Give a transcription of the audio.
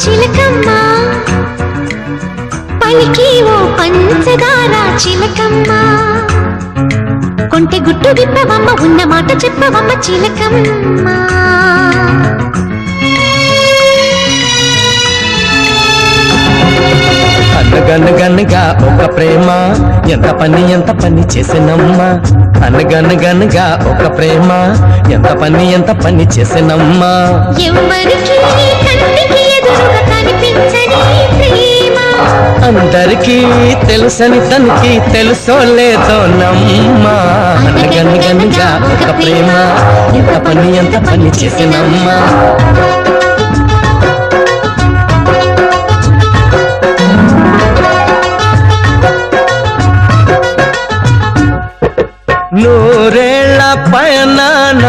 చిలకమ్మ పలికి ఓ పంచదార చిలకమ్మ కొంటె గుట్టు విప్పవమ్మ ఉన్న మాట చెప్పవమ్మ చిలకమ్మ అనగనగనగా ఒక ప్రేమ ఎంత పని చేసినమ్మా అనగనగనగా ఒక ప్రేమ ఎంత పని చేసినమ్మా ఎవరికి కంటికి ఎదురుగా కనిపించని ప్రేమ అందరికీ తెలుసని తనకి తెలుసో లేదో నమ్మా అనగనగనగా ఒక ప్రేమ ఎంత పని చేసినమ్మా నూరేళ్ల పయనాన